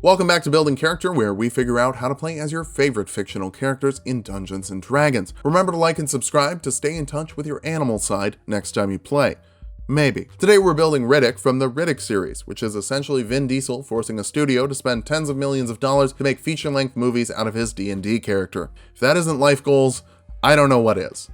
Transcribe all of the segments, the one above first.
Welcome back to Building Character, where we figure out how to play as your favorite fictional characters in Dungeons & Dragons. Remember to like and subscribe to stay in touch with your animal side next time you play. Maybe. Today we're building Riddick from the Riddick series, which is essentially Vin Diesel forcing a studio to spend tens of millions of dollars to make feature-length movies out of his D&D character. If that isn't life goals, I don't know what is.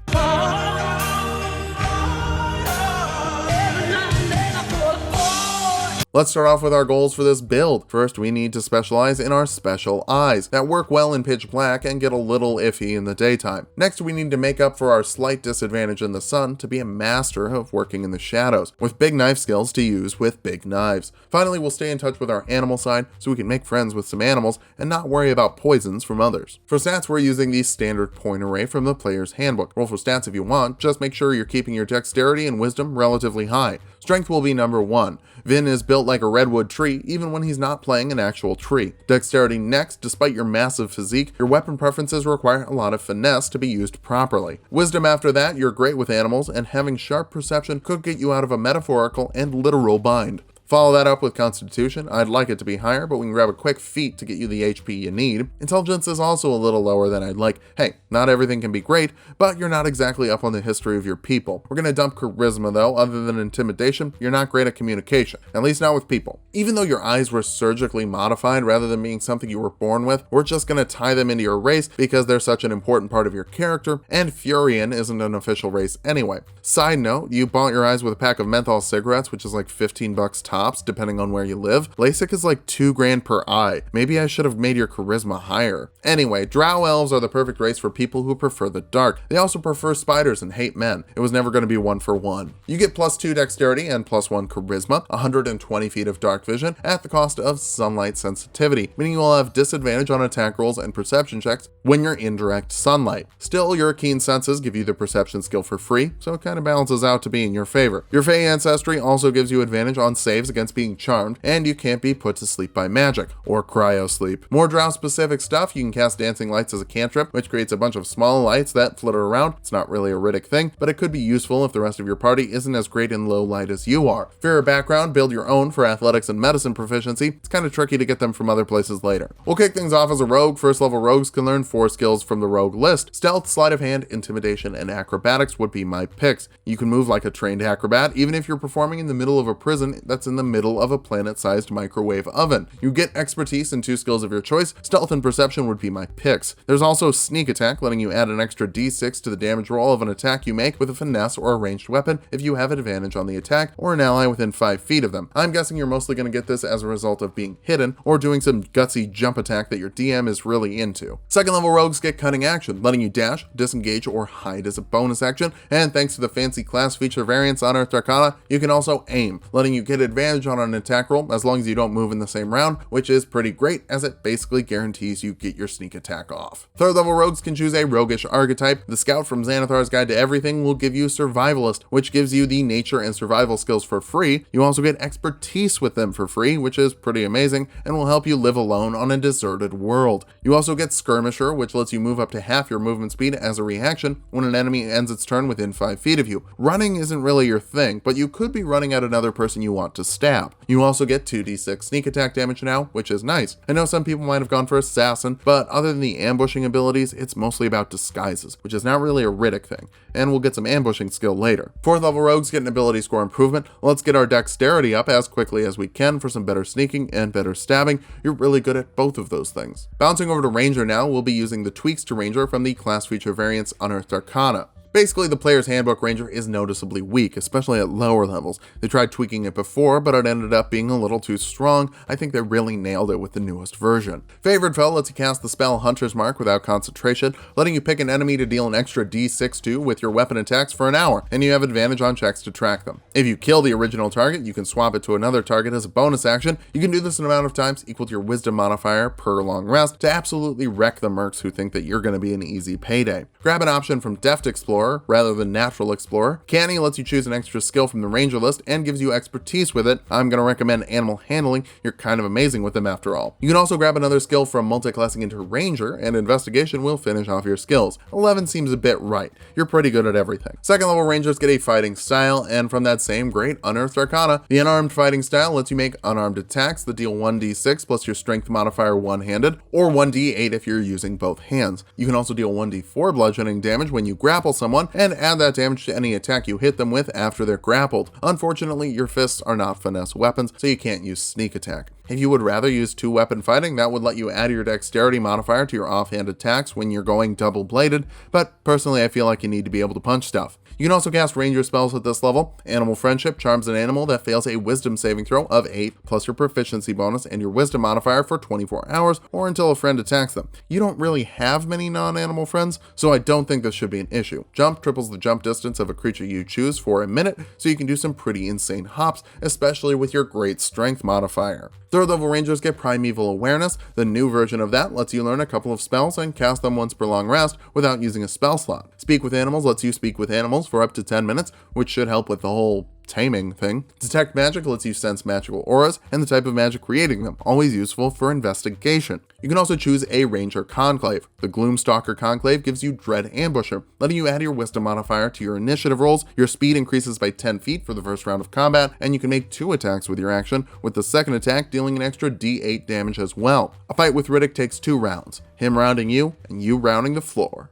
Let's start off with our goals for this build. First, we need to specialize in our special eyes that work well in pitch black and get a little iffy in the daytime. Next, we need to make up for our slight disadvantage in the sun to be a master of working in the shadows, with big knife skills to use with big knives. Finally, we'll stay in touch with our animal side so we can make friends with some animals and not worry about poisons from others. For stats, we're using the standard point array from the player's handbook. Roll for stats if you want, just make sure you're keeping your dexterity and wisdom relatively high. Strength will be number 1. Vin is built like a redwood tree, even when he's not playing an actual tree. Dexterity next. Despite your massive physique, your weapon preferences require a lot of finesse to be used properly. Wisdom after that. You're great with animals, and having sharp perception could get you out of a metaphorical and literal bind. Follow that up with Constitution. I'd like it to be higher, but we can grab a quick feat to get you the HP you need. Intelligence is also a little lower than I'd like. Hey, not everything can be great, but you're not exactly up on the history of your people. We're gonna dump Charisma though. Other than Intimidation, you're not great at communication, at least not with people. Even though your eyes were surgically modified rather than being something you were born with, we're just gonna tie them into your race because they're such an important part of your character, and Furion isn't an official race anyway. Side note, you bought your eyes with a pack of menthol cigarettes, which is like $15 tops depending on where you live. LASIK is like $2,000 per eye. Maybe I should have made your charisma higher. Anyway, drow elves are the perfect race for people who prefer the dark. They also prefer spiders and hate men. It was never going to be 1 for 1. You get +2 dexterity and +1 charisma, 120 feet of dark vision at the cost of sunlight sensitivity, meaning you will have disadvantage on attack rolls and perception checks when you're in direct sunlight. Still, your keen senses give you the perception skill for free, so it kind of balances out to be in your favor. Your Fey ancestry also gives you advantage on saves against being charmed, and you can't be put to sleep by magic, or cryo sleep. More drow specific stuff, you can cast Dancing Lights as a cantrip, which creates a bunch of small lights that flitter around. It's not really a Riddick thing, but it could be useful if the rest of your party isn't as great in low light as you are. For your background, build your own for athletics and medicine proficiency. It's kind of tricky to get them from other places later. We'll kick things off as a rogue. First level rogues can learn 4 skills from the rogue list. Stealth, sleight of hand, intimidation, and acrobatics would be my picks. You can move like a trained acrobat, even if you're performing in the middle of a prison that's in the middle of a planet-sized microwave oven. You get expertise in 2 skills of your choice. Stealth and perception would be my picks. There's also sneak attack, letting you add an extra d6 to the damage roll of an attack you make with a finesse or a ranged weapon if you have advantage on the attack or an ally within 5 feet of them. I'm guessing you're mostly going to get this as a result of being hidden or doing some gutsy jump attack that your DM is really into. Second level rogues get cunning action, letting you dash, disengage, or hide as a bonus action, and thanks to the fancy class feature variants on Unearthed Arcana, you can also aim, letting you get advantage on an attack roll as long as you don't move in the same round, which is pretty great as it basically guarantees you get your sneak attack off. Third level rogues can choose a roguish archetype. The Scout from Xanathar's Guide to Everything will give you Survivalist, which gives you the nature and survival skills for free. You also get expertise with them for free, which is pretty amazing and will help you live alone on a deserted world. You also get Skirmisher, which lets you move up to half your movement speed as a reaction when an enemy ends its turn within 5 feet of you. Running isn't really your thing, but you could be running at another person you want to stab. You also get 2d6 sneak attack damage now, which is nice. I know some people might have gone for Assassin, but other than the ambushing abilities, it's mostly about disguises, which is not really a Riddick thing, and we'll get some ambushing skill later. Fourth level rogues get an ability score improvement. Let's get our dexterity up as quickly as we can for some better sneaking and better stabbing. You're really good at both of those things. Bouncing over to Ranger now, we'll be using the tweaks to Ranger from the class feature variants Unearthed Arcana. Basically, the player's handbook Ranger is noticeably weak, especially at lower levels. They tried tweaking it before, but it ended up being a little too strong. I think they really nailed it with the newest version. Favored Foe lets you cast the spell Hunter's Mark without concentration, letting you pick an enemy to deal an extra d6 to with your weapon attacks for an hour, and you have advantage on checks to track them. If you kill the original target, you can swap it to another target as a bonus action. You can do this an amount of times equal to your wisdom modifier per long rest to absolutely wreck the mercs who think that you're going to be an easy payday. Grab an option from Deft Explorer Explorer rather than Natural Explorer. Canny lets you choose an extra skill from the Ranger list and gives you expertise with it. I'm going to recommend Animal Handling. You're kind of amazing with them after all. You can also grab another skill from multiclassing into Ranger, and Investigation will finish off your skills. 11 seems a bit right. You're pretty good at everything. Second level Rangers get a fighting style, and from that same great Unearthed Arcana, the unarmed fighting style lets you make unarmed attacks that deal 1d6 plus your strength modifier one-handed, or 1d8 if you're using both hands. You can also deal 1d4 bludgeoning damage when you grapple someone, and add that damage to any attack you hit them with after they're grappled. Unfortunately, your fists are not finesse weapons, so you can't use sneak attack. If you would rather use 2-weapon fighting, that would let you add your dexterity modifier to your offhand attacks when you're going double-bladed, but personally I feel like you need to be able to punch stuff. You can also cast Ranger spells at this level. Animal Friendship charms an animal that fails a Wisdom saving throw of 8, plus your proficiency bonus and your Wisdom modifier for 24 hours, or until a friend attacks them. You don't really have many non-animal friends, so I don't think this should be an issue. Jump triples the jump distance of a creature you choose for a minute, so you can do some pretty insane hops, especially with your great strength modifier. Third level Rangers get Primeval Awareness. The new version of that lets you learn a couple of spells and cast them once per long rest without using a spell slot. Speak with Animals lets you speak with animals for up to 10 minutes, which should help with the whole taming thing. Detect Magic lets you sense magical auras and the type of magic creating them, always useful for investigation. You can also choose a Ranger Conclave. The Gloomstalker Conclave gives you Dread Ambusher, letting you add your Wisdom modifier to your initiative rolls. Your speed increases by 10 feet for the first round of combat, and you can make 2 attacks with your action, with the second attack dealing an extra d8 damage as well. A fight with Riddick takes 2 rounds, him rounding you and you rounding the floor.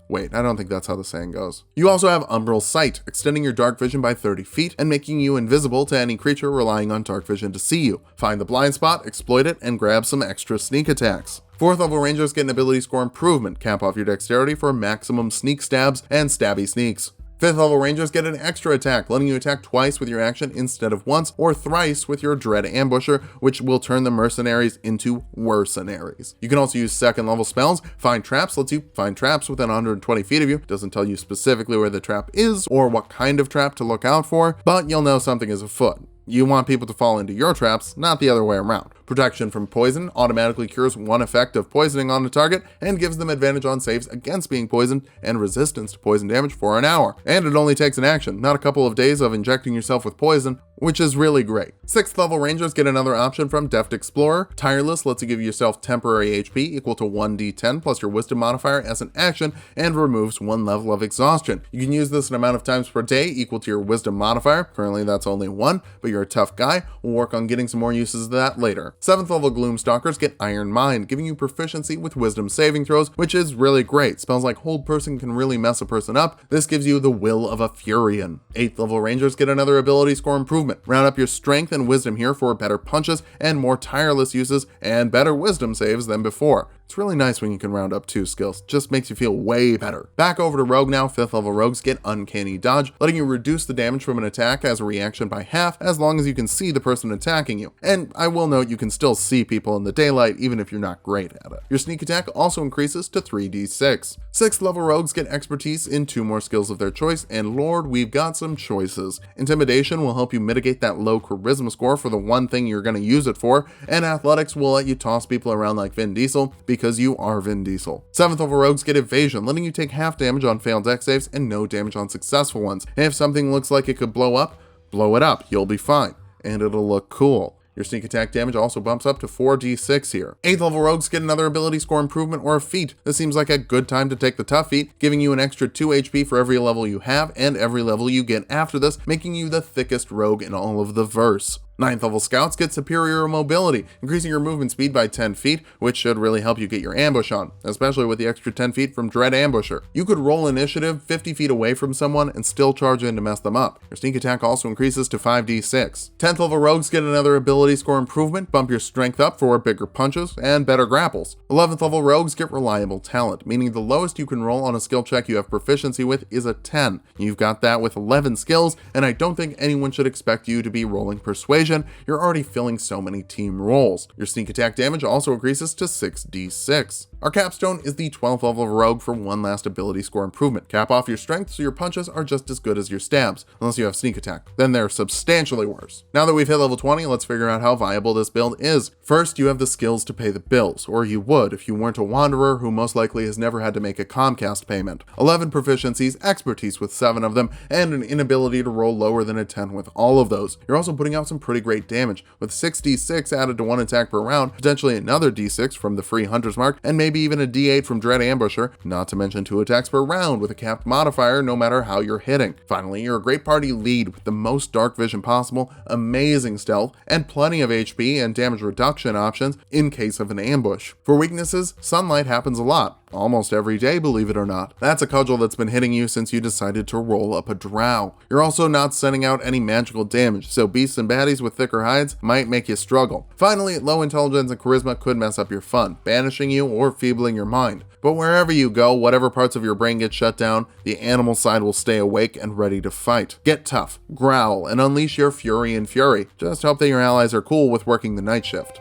Wait, I don't think that's how the saying goes. You also have Umbral Sight, extending your dark vision by 30 feet and making you invisible to any creature relying on dark vision to see you. Find the blind spot, exploit it, and grab some extra sneak attacks. 4th level Rangers get an ability score improvement, cap off your dexterity for maximum sneak stabs and stabby sneaks. 5th level Rangers get an extra attack, letting you attack twice with your action instead of once, or thrice with your Dread Ambusher, which will turn the mercenaries into worcenaries. You can also use 2nd level spells. Find Traps lets you find traps within 120 feet of you. Doesn't tell you specifically where the trap is or what kind of trap to look out for, but you'll know something is afoot. You want people to fall into your traps, not the other way around. Protection from Poison automatically cures one effect of poisoning on the target and gives them advantage on saves against being poisoned and resistance to poison damage for an hour. And it only takes an action, not a couple of days of injecting yourself with poison, which is really great. 6th level Rangers get another option from Deft Explorer. Tireless lets you give yourself temporary HP equal to 1d10 plus your Wisdom modifier as an action and removes 1 level of exhaustion. You can use this an amount of times per day equal to your Wisdom modifier. Currently that's only 1, but you're a tough guy. We'll work on getting some more uses of that later. 7th level Gloomstalkers get Iron Mind, giving you proficiency with Wisdom saving throws, which is really great. Spells like Hold Person can really mess a person up. This gives you the Will of a Furion. 8th level Rangers get another ability score improvement. Round up your strength and wisdom here for better punches and more tireless uses and better wisdom saves than before. It's really nice when you can round up 2 skills, just makes you feel way better. Back over to Rogue now. 5th level Rogues get Uncanny Dodge, letting you reduce the damage from an attack as a reaction by half as long as you can see the person attacking you. And I will note you can still see people in the daylight even if you're not great at it. Your sneak attack also increases to 3d6. 6th level Rogues get expertise in 2 more skills of their choice, and Lord, we've got some choices. Intimidation will help you mitigate that low charisma score for the one thing you're going to use it for, and Athletics will let you toss people around like Vin Diesel because you are Vin Diesel. 7th level Rogues get Evasion, letting you take half damage on failed dex saves and no damage on successful ones. And if something looks like it could blow it up, you'll be fine, and it'll look cool. Your sneak attack damage also bumps up to 4d6 here. 8th level Rogues get another ability score improvement or a feat. This seems like a good time to take the tough feat, giving you an extra 2 HP for every level you have and every level you get after this, making you the thickest rogue in all of the verse. 9th level Scouts get Superior Mobility, increasing your movement speed by 10 feet, which should really help you get your ambush on, especially with the extra 10 feet from Dread Ambusher. You could roll initiative 50 feet away from someone and still charge in to mess them up. Your sneak attack also increases to 5d6. 10th level Rogues get another ability score improvement, bump your strength up for bigger punches and better grapples. 11th level Rogues get Reliable Talent, meaning the lowest you can roll on a skill check you have proficiency with is a 10. You've got that with 11 skills, and I don't think anyone should expect you to be rolling Persuasion. You're already filling so many team roles. Your sneak attack damage also increases to 6d6. Our capstone is the 12th level rogue for one last ability score improvement. Cap off your strength so your punches are just as good as your stabs, unless you have sneak attack. Then they're substantially worse. Now that we've hit level 20, let's figure out how viable this build is. First, you have the skills to pay the bills, or you would if you weren't a wanderer who most likely has never had to make a Comcast payment. 11 proficiencies, expertise with 7 of them, and an inability to roll lower than a 10 with all of those. You're also putting out some pretty great damage, with 6d6 added to 1 attack per round, potentially another d6 from the free Hunter's Mark, and maybe even a d8 from Dread Ambusher, not to mention 2 attacks per round with a capped modifier no matter how you're hitting. Finally, you're a great party lead with the most dark vision possible, amazing stealth, and plenty of HP and damage reduction options in case of an ambush. For weaknesses, sunlight happens a lot. Almost every day, believe it or not. That's a cudgel that's been hitting you since you decided to roll up a drow. You're also not sending out any magical damage, so beasts and baddies with thicker hides might make you struggle. Finally, low intelligence and charisma could mess up your fun, banishing you or feebling your mind. But wherever you go, whatever parts of your brain get shut down, the animal side will stay awake and ready to fight. Get tough, growl, and unleash your fury and fury. Just hope that your allies are cool with working the night shift.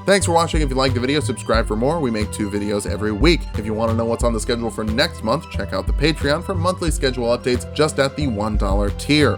Thanks for watching. If you liked the video, subscribe for more. We make 2 videos every week. If you want to know what's on the schedule for next month, check out the Patreon for monthly schedule updates just at the $1 tier.